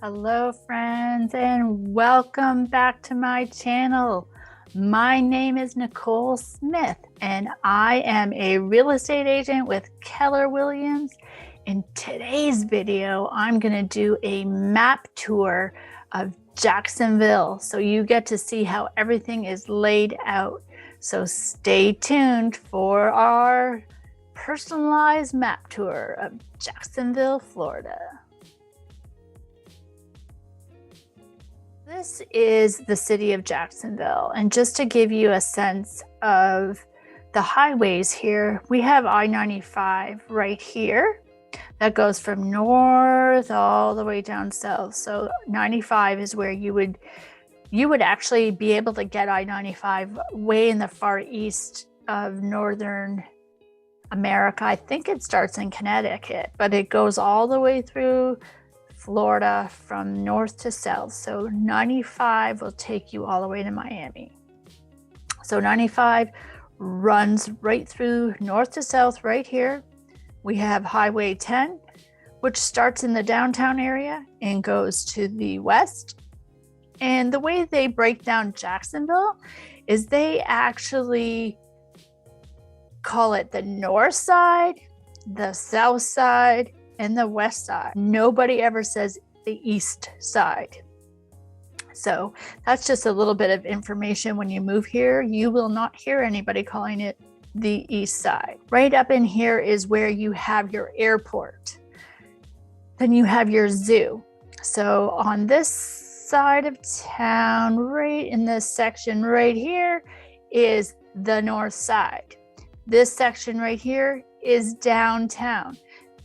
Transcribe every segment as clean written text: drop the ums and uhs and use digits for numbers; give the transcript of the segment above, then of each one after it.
Hello friends and welcome back to my channel. My name is Nicole Smith and I am a real estate agent with Keller Williams. In today's video, I'm going to do a map tour of Jacksonville so you get to see how everything is laid out. So stay tuned for our personalized map tour of Jacksonville, Florida. This is the city of Jacksonville, and just to give you a sense of the highways here, we have I-95 right here that goes from north all the way down south. So 95 is where you would actually be able to get I-95 way in the far east of northern America. I think it starts in Connecticut, but it goes all the way through Florida from north to south. So 95 will take you all the way to Miami. So 95 runs right through north to south right here. We have Highway 10, which starts in the downtown area and goes to the west. And the way they break down Jacksonville is they actually call it the north side, the south side, and the west side. Nobody ever says the east side. So that's just a little bit of information. When you move here, you will not hear anybody calling it the east side. Right up in here is where you have your airport. Then you have your zoo. So on this side of town, right in this section right here, is the north side. This section right here is downtown.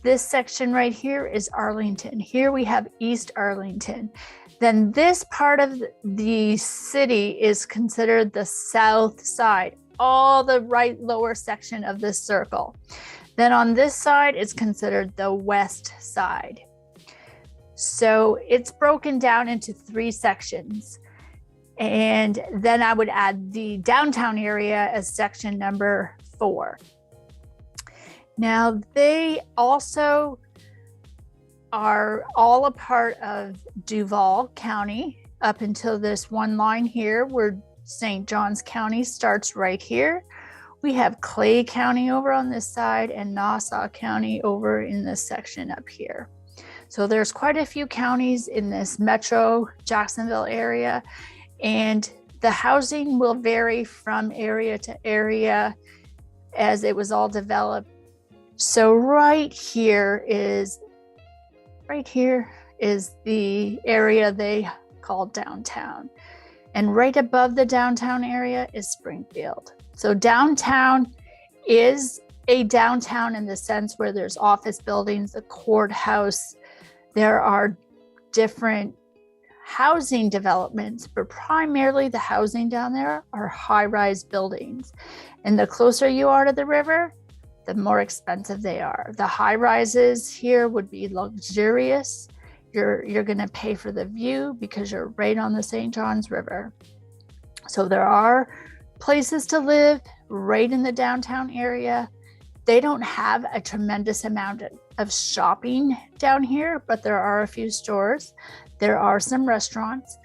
This section right here is Arlington. Here we have East Arlington. Then this part of the city is considered the south side, all the right lower section of this circle. Then on this side, it's considered the west side. So it's broken down into 3 sections. And then I would add the downtown area as section number 4. Now, they also are all a part of Duval County up until this one line here where St. Johns County starts right here. We have Clay County over on this side and Nassau County over in this section up here. So there's quite a few counties in this metro Jacksonville area, and the housing will vary from area to area as it was all developed. So right here is the area they call downtown. And right above the downtown area is Springfield. So downtown is a downtown in the sense where there's office buildings, the courthouse. There are different housing developments, but primarily the housing down there are high-rise buildings. And the closer you are to the river, the more expensive they are. The high rises here would be luxurious. You're going to pay for the view because you're right on the St. Johns River. So there are places to live right in the downtown area. They don't have a tremendous amount of shopping down here, but there are a few stores. There are some restaurants,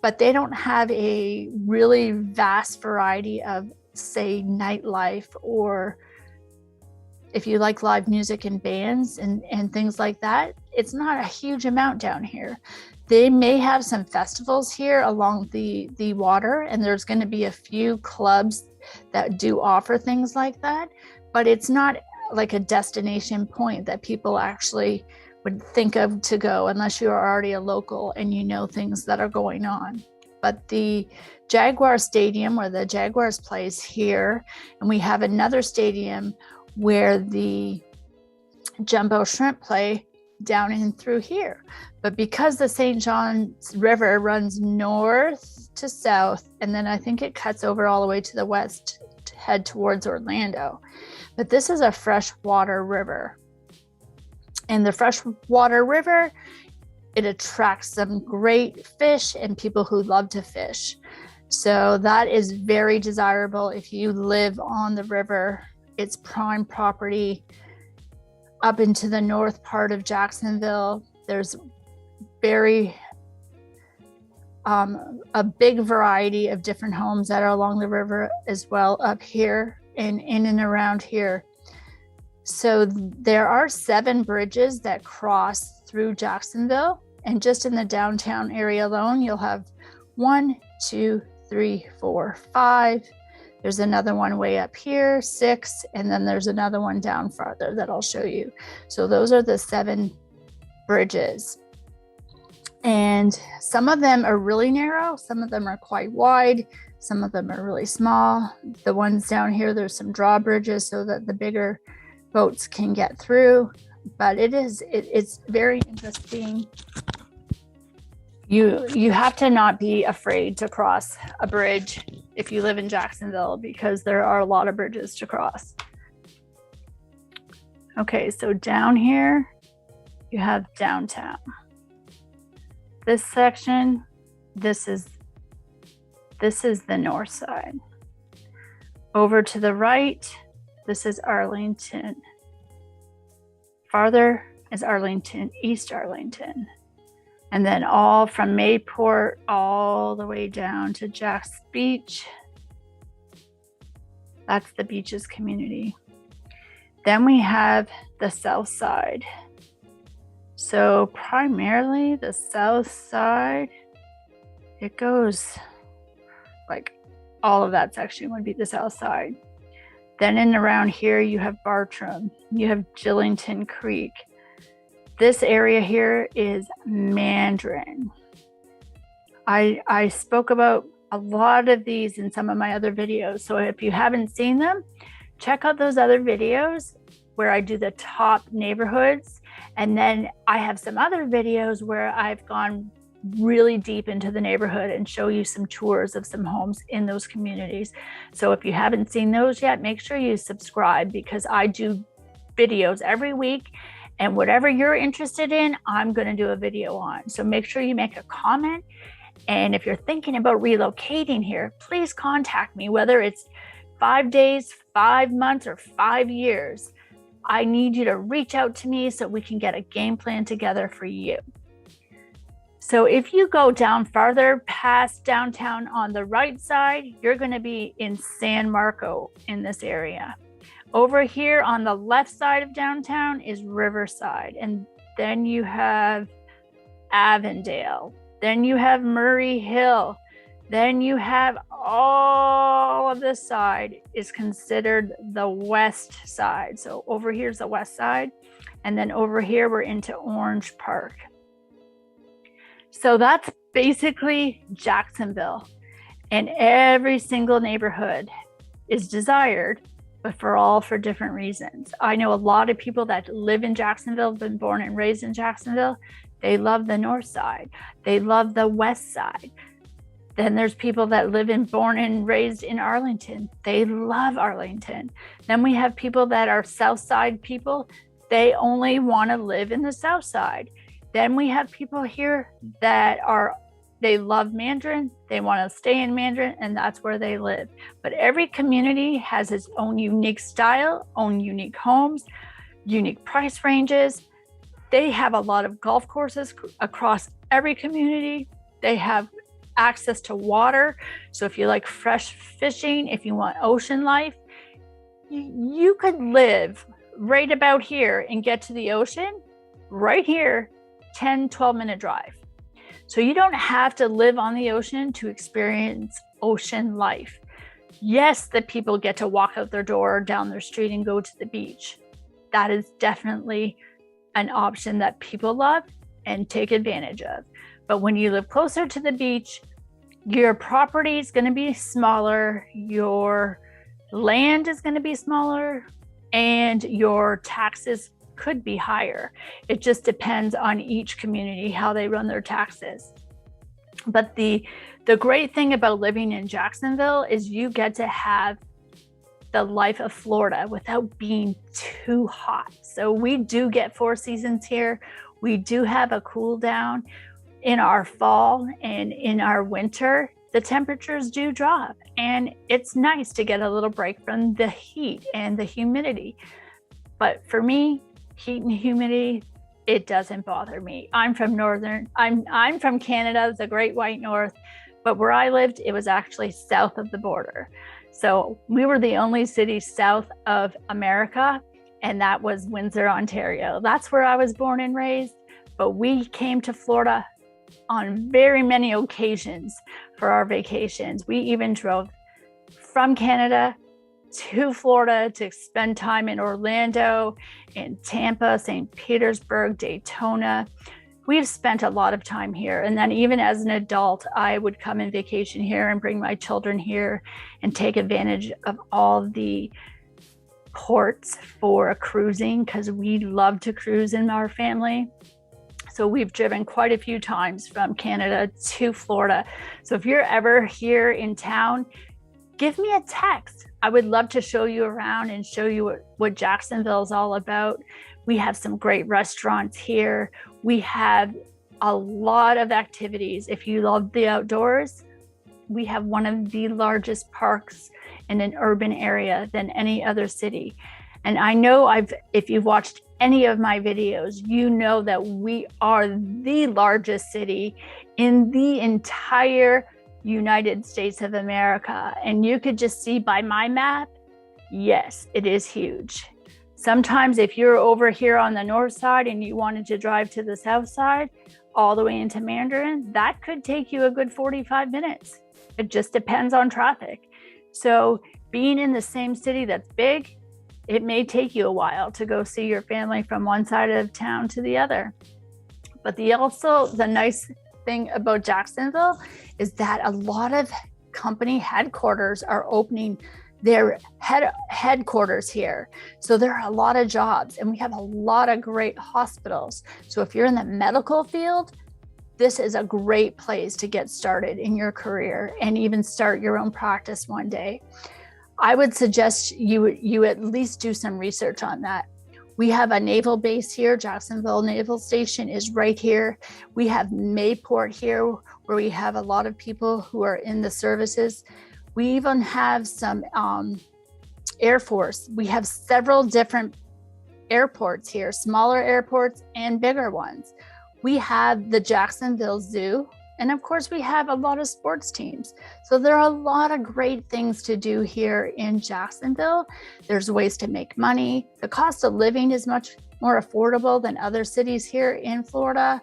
but they don't have a really vast variety of, say, nightlife, or if you like live music and bands and things like that. It's not a huge amount down here. They may have some festivals here along the water, and there's going to be a few clubs that do offer things like that, but it's not like a destination point that people actually would think of to go unless you are already a local and you know things that are going on. But the Jaguar Stadium, where the Jaguars plays here, and we have another stadium where the Jumbo Shrimp play down in through here. But because the St. Johns River runs north to south, and then I think it cuts over all the way to the west to head towards Orlando. But this is a freshwater river. And the freshwater river, it attracts some great fish and people who love to fish. So that is very desirable if you live on the river. It's prime property. Up into the north part of Jacksonville, there's very a big variety of different homes that are along the river as well up here and in and around here. So there are 7 bridges that cross through Jacksonville, and just in the downtown area alone, you'll have 1, 2, 3, 4, 5. There's another one way up here, 6, and then there's another one down farther that I'll show you. So those are the 7 bridges. And some of them are really narrow, some of them are quite wide, some of them are really small. The ones down here, there's some drawbridges so that the bigger boats can get through, but it's very interesting. You have to not be afraid to cross a bridge if you live in Jacksonville, because there are a lot of bridges to cross. Okay, so down here you have downtown. This section, this is the north side. Over to the right, this is Arlington. Farther is Arlington, East Arlington. And then all from Mayport all the way down to Jack's Beach. That's the beaches community. Then we have the south side. So primarily the south side, it goes like all of that section would be the south side. Then in around here, you have Bartram, you have Gillington Creek. This area here is Mandarin. I spoke about a lot of these in some of my other videos. So if you haven't seen them, check out those other videos where I do the top neighborhoods. And then I have some other videos where I've gone really deep into the neighborhood and show you some tours of some homes in those communities. So if you haven't seen those yet, make sure you subscribe, because I do videos every week, and whatever you're interested in, I'm going to do a video on. So make sure you make a comment. And if you're thinking about relocating here, please contact me, whether it's 5 days, 5 months, or 5 years. I need you to reach out to me so we can get a game plan together for you. So if you go down farther past downtown on the right side, you're going to be in San Marco in this area. Over here on the left side of downtown is Riverside. And then you have Avondale. Then you have Murray Hill. Then you have all of this side is considered the west side. So over here's the west side. And then over here, we're into Orange Park. So that's basically Jacksonville. And every single neighborhood is desired, but for different reasons. I know a lot of people that live in Jacksonville, been born and raised in Jacksonville. They love the north side. They love the west side. Then there's people that live and born and raised in Arlington. They love Arlington. Then we have people that are south side people. They only want to live in the south side. Then we have people here that they love Mandarin. They want to stay in Mandarin, and that's where they live. But every community has its own unique style, own unique homes, unique price ranges. They have a lot of golf courses across every community. They have access to water. So if you like fresh fishing, if you want ocean life, you could live right about here and get to the ocean right here, 10, 12-minute drive. So you don't have to live on the ocean to experience ocean life. Yes, the people get to walk out their door, down their street, and go to the beach. That is definitely an option that people love and take advantage of. But when you live closer to the beach, your property is going to be smaller, your land is going to be smaller, and your taxes could be higher. It just depends on each community, how they run their taxes. But the great thing about living in Jacksonville is you get to have the life of Florida without being too hot. So we do get 4 seasons here. We do have a cool down in our fall, and in our winter, the temperatures do drop, and it's nice to get a little break from the heat and the humidity. But for me, heat and humidity it doesn't bother me. I'm from Canada, the Great White North, but where I lived, it was actually south of the border. So we were the only city south of America, and that was Windsor, Ontario. That's where I was born and raised, but we came to Florida on very many occasions for our vacations. We even drove from Canada to Florida to spend time in Orlando, in Tampa, St. Petersburg, Daytona. We've spent a lot of time here. And then even as an adult, I would come and vacation here and bring my children here and take advantage of all the ports for cruising, because we love to cruise in our family. So we've driven quite a few times from Canada to Florida. So if you're ever here in town, give me a text. I would love to show you around and show you what Jacksonville is all about. We have some great restaurants here. We have a lot of activities. If you love the outdoors, we have one of the largest parks in an urban area than any other city. And I know if you've watched any of my videos, you know that we are the largest city in the entire United States of America. And you could just see by my map, yes, it is huge. Sometimes if you're over here on the north side and you wanted to drive to the south side, all the way into Mandarin, that could take you a good 45 minutes. It just depends on traffic. So being in the same city that's big, it may take you a while to go see your family from one side of town to the other. But the nice thing about Jacksonville is that a lot of company headquarters are opening their headquarters here. So there are a lot of jobs, and we have a lot of great hospitals. So if you're in the medical field, this is a great place to get started in your career and even start your own practice one day. I would suggest you at least do some research on that. We have a naval base here. Jacksonville Naval Station is right here. We have Mayport here, where we have a lot of people who are in the services. We even have some Air Force. We have several different airports here, smaller airports and bigger ones. We have the Jacksonville Zoo. And of course, we have a lot of sports teams. So there are a lot of great things to do here in Jacksonville. There's ways to make money. The cost of living is much more affordable than other cities here in Florida.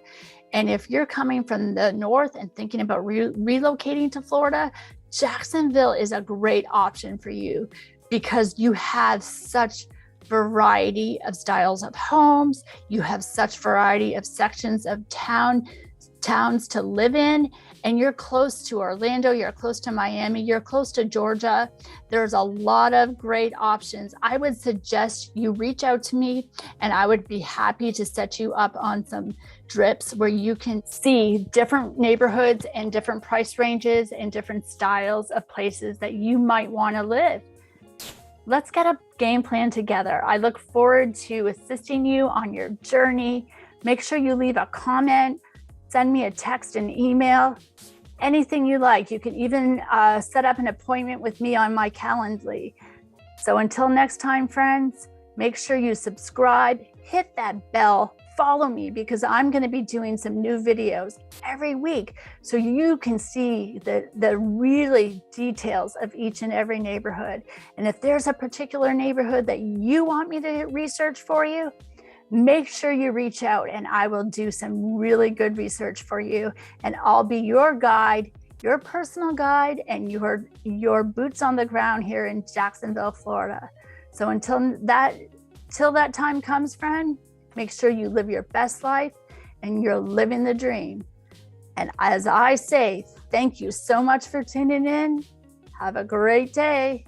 And if you're coming from the north and thinking about relocating to Florida, Jacksonville is a great option for you, because you have such variety of styles of homes. You have such variety of sections of towns to live in, and you're close to Orlando, you're close to Miami, you're close to Georgia. There's a lot of great options. I would suggest you reach out to me, and I would be happy to set you up on some trips where you can see different neighborhoods and different price ranges and different styles of places that you might want to live. Let's get a game plan together. I look forward to assisting you on your journey. Make sure you leave a comment. Send me a text and email, anything you like. You can even set up an appointment with me on my Calendly. So until next time, friends, make sure you subscribe, hit that bell, follow me, because I'm going to be doing some new videos every week so you can see the really details of each and every neighborhood. And if there's a particular neighborhood that you want me to research for you, make sure you reach out, and I will do some really good research for you. And I'll be your guide, your personal guide, and your boots on the ground here in Jacksonville, Florida. So until that time comes, friend, make sure you live your best life and you're living the dream. And as I say, thank you so much for tuning in. Have a great day.